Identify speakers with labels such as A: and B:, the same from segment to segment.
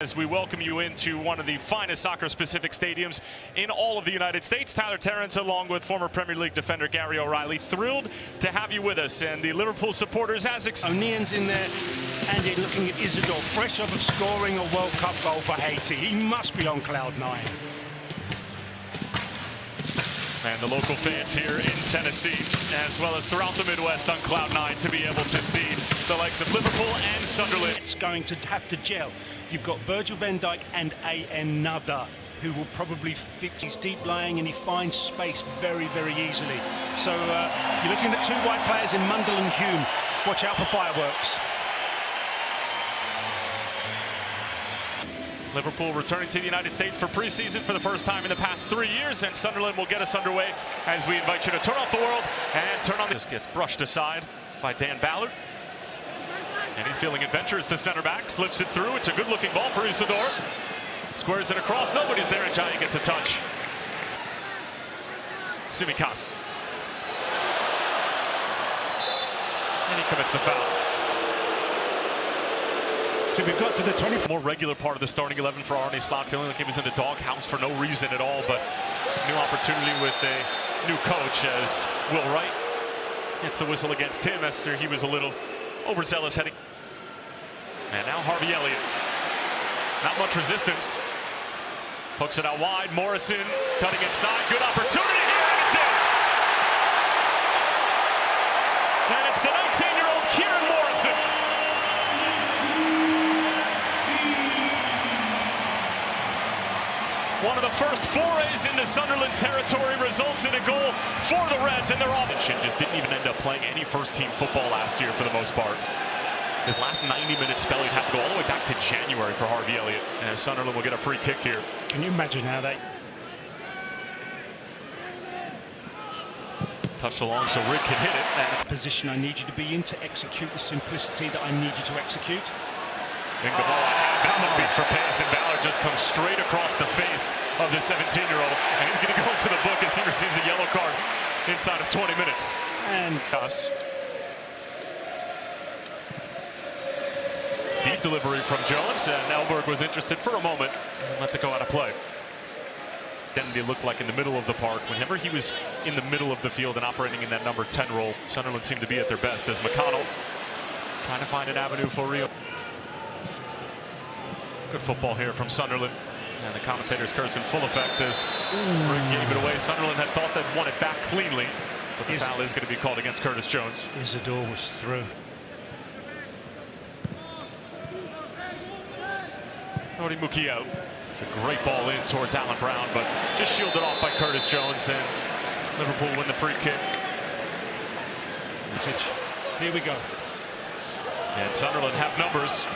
A: As we welcome you into one of the finest soccer-specific stadiums in all of the United States. Tyler Terrence, along with former Premier League defender Gary O'Reilly, thrilled to have you with us. And the Liverpool supporters as
B: O'Neill's in there, and you're looking at Isidore, fresh off of scoring a World Cup goal for Haiti. He must be on cloud nine.
A: And the local fans here in Tennessee, as well as throughout the Midwest, on cloud nine to be able to see the likes of Liverpool and Sunderland.
B: It's going to have to gel. You've got Virgil van Dijk and another who will probably fix. He's deep lying and he finds space very, very easily. So you're looking at two white players in Mundell and Hume. Watch out for fireworks.
A: Liverpool returning to the United States for preseason for the first time in the past 3 years, and Sunderland will get us underway as we invite you to turn off the world and turn on. This gets brushed aside by Dan Ballard. And he's feeling adventurous, the center back, slips it through. It's a good-looking ball for Isidore. Squares it across, nobody's there, and Jai gets a touch. Tsimikas. And he commits the foul.
B: So we've got to the 24th.
A: More regular part of the starting 11 for Arne Slot, feeling like he was in the doghouse for no reason at all, but new opportunity with a new coach as Will Wright gets the whistle against him after he was a little overzealous heading. And now Harvey Elliott. Not much resistance. Hooks it out wide. Morrison cutting inside. Good opportunity here, and it's in. And it's the 19-year-old Kieran Morrison. One of the first forays into Sunderland territory results in a goal for the Reds and their offense. Just didn't even end up playing any first-team football last year for the most part. His last 90-minute spell, he'd have to go all the way back to January for Harvey Elliott. And Sunderland will get a free kick here.
B: Can you imagine how they...
A: Touched along so Rig can hit it. And
B: position I need you to be in to execute the simplicity that I need you to execute.
A: the ball Ballard beat for pace, and Ballard just comes straight across the face of the 17-year-old. And he's going to go into the book as he receives a yellow card inside of 20 minutes.
B: And
A: us. Deep delivery from Jones, and Elberg was interested for a moment and lets it go out of play. Then they looked like in the middle of the park. Whenever he was in the middle of the field and operating in that number 10 role, Sunderland seemed to be at their best as McConnell trying to find an avenue for Rio. Good football here from Sunderland. And the commentators curse in full effect as Rig gave it away. Sunderland had thought they'd won it back cleanly, but the foul is going to be called against Curtis Jones.
B: Isidore was through.
A: Nori Mukiel. It's a great ball in towards Alan Brown, but just shielded off by Curtis Jones, and Liverpool win the free kick.
B: Here we go.
A: And Sunderland have numbers.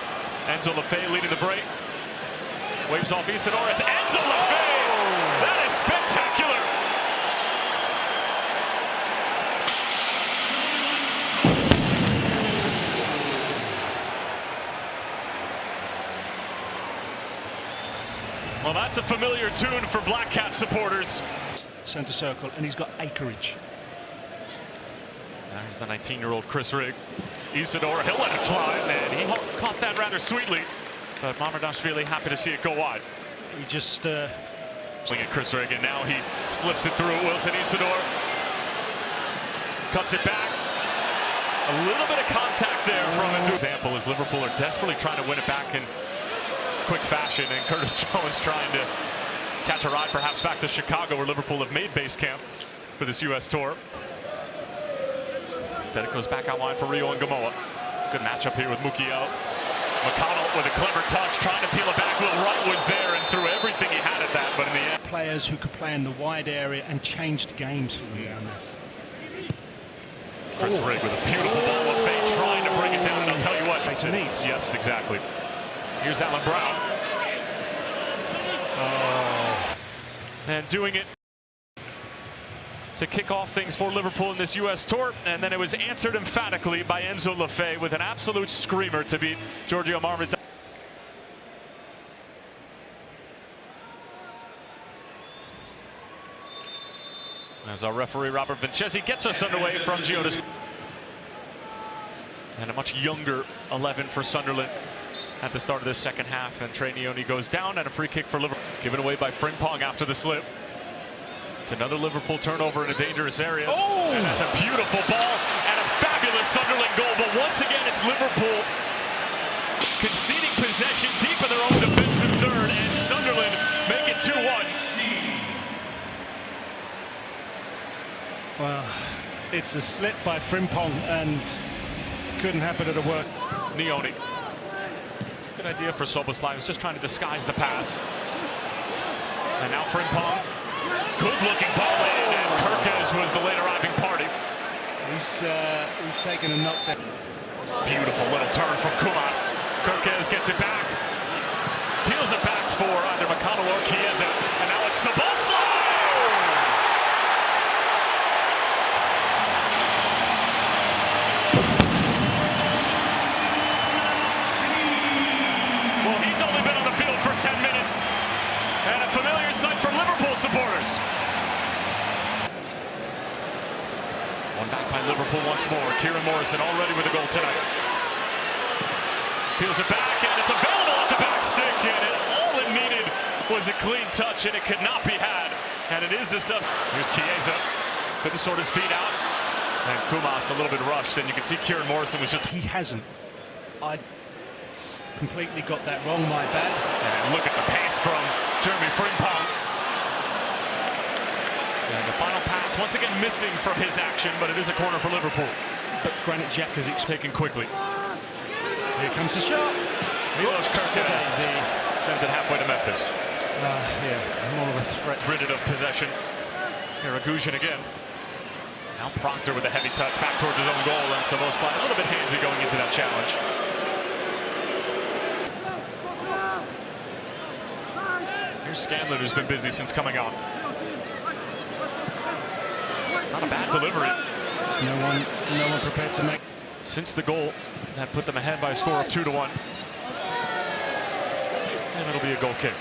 A: Enzo Lefebvre leading the break. Waves off Isidore. It's Enzo Lefebvre! That is spectacular! Well, that's a familiar tune for Black Cat supporters.
B: Center circle, and he's got acreage.
A: There's the 19-year-old Chris Rig. Isidore, he'll let it fly, and he caught that rather sweetly. But Mamardashvili happy to see it go wide.
B: He just...
A: Swing at Chris Rig, and now he slips it through. Wilson Isidore cuts it back. A little bit of contact there from him. Example is Liverpool are desperately trying to win it back in quick fashion, and Curtis Jones trying to catch a ride perhaps back to Chicago, where Liverpool have made base camp for this U.S. tour. Instead it goes back out wide for Rio and Gamoa. Good matchup here with Mukiel. McConnell with a clever touch, trying to peel it back. Will Wright was there and threw everything he had at that, but in the end...
B: Players who could play in the wide area and changed games for them down there.
A: Chris Rig with a beautiful ball of fate, trying to bring it down, and I'll tell you what...
B: Mason needs.
A: Yes, exactly. Here's Alan Brown. And doing it to kick off things for Liverpool in this U.S. tour, and then it was answered emphatically by Enzo Lefebvre with an absolute screamer to beat Giorgio Marmot. As our referee Robert Vincesi gets us underway from Gioda's. And a much younger 11 for Sunderland. at the start of this second half, and Trey Neone goes down, and a free kick for Liverpool. Given away by Frimpong after the slip. It's another Liverpool turnover in a dangerous area.
B: Oh!
A: And that's a beautiful ball and a fabulous Sunderland goal. But once again, it's Liverpool conceding possession deep in their own defensive third, and Sunderland make it 2-1.
B: Well, it's a slip by Frimpong, and couldn't happen at a work.
A: Neone. It's a good idea for Soboslai. He was just trying to disguise the pass. And now Frimpong. Good-looking ball in, and Kirkes was the late arriving party.
B: He's taken a knock there.
A: Beautiful little turn from Kumas. Kirkes gets it back. Peels it back for either McConnell or Chiesa. And now it's Soboslai! Well, he's only been on the field for 10 minutes. And a familiar sight for Liverpool supporters. One back by Liverpool once more. Kieran Morrison already with a goal tonight. Peels it back, and it's available at the back stick, and all it needed was a clean touch, and it could not be had. And it is this up. Here's Chiesa. Couldn't sort his feet out. And Kumas a little bit rushed, and you can see Kieran Morrison was just...
B: He hasn't. I completely got that wrong, my bad.
A: And look at the pace from Jeremy Frimpong. And the final pass, once again missing from his action, but it is a corner for Liverpool.
B: But Granit Xhaka is
A: Taken quickly.
B: Here comes the shot.
A: Milos Kirkes sends it halfway to Memphis.
B: Yeah, more of a threat.
A: Rid of possession. Here, Agujan again. Now Proctor with a heavy touch back towards his own goal, and Soboslai a little bit handsy going into that challenge. Here's Scanlon, who's been busy since coming on. It's not a bad delivery.
B: There's no one prepared to make.
A: Since the goal that put them ahead by a score of 2-1. And it'll be a goal kick.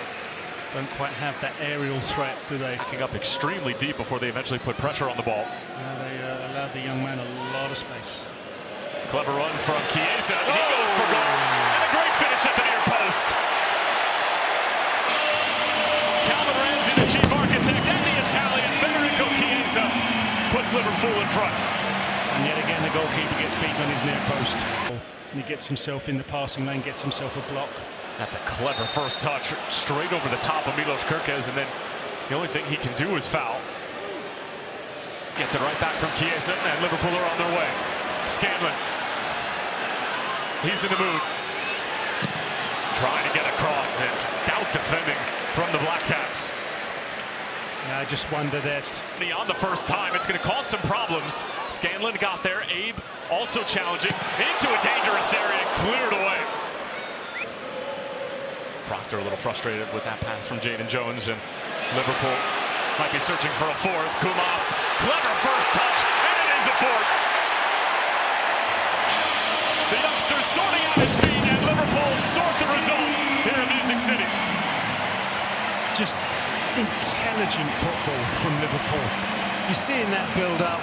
B: Don't quite have that aerial threat, do they?
A: Backing up extremely deep before they eventually put pressure on the ball.
B: They allowed the young man a lot of space.
A: Clever run from Chiesa. He goes for goal. And a great finish at the near post. Calvin Ramsey, the chief architect, and the Italian Federico Chiesa puts Liverpool in front.
B: And yet again, the goalkeeper gets beaten on his near post. And he gets himself in the passing lane, gets himself a block.
A: That's a clever first touch, straight over the top of Milos Kirkes, and then the only thing he can do is foul. Gets it right back from Chiesa, and Liverpool are on their way. Scanlon. He's in the mood. Trying to get across, and stout defending from the Black Cats.
B: I just wonder that
A: on the first time, it's going to cause some problems. Scanlon got there. Abe also challenging into a dangerous area and cleared away. Proctor a little frustrated with that pass from Jadon Jones, and Liverpool might be searching for a fourth. Kumas, clever first touch, and it is a fourth. The youngster sorting out his feet, and Liverpool sort the result here in Music City.
B: just intelligent football from Liverpool. You're seeing that build up.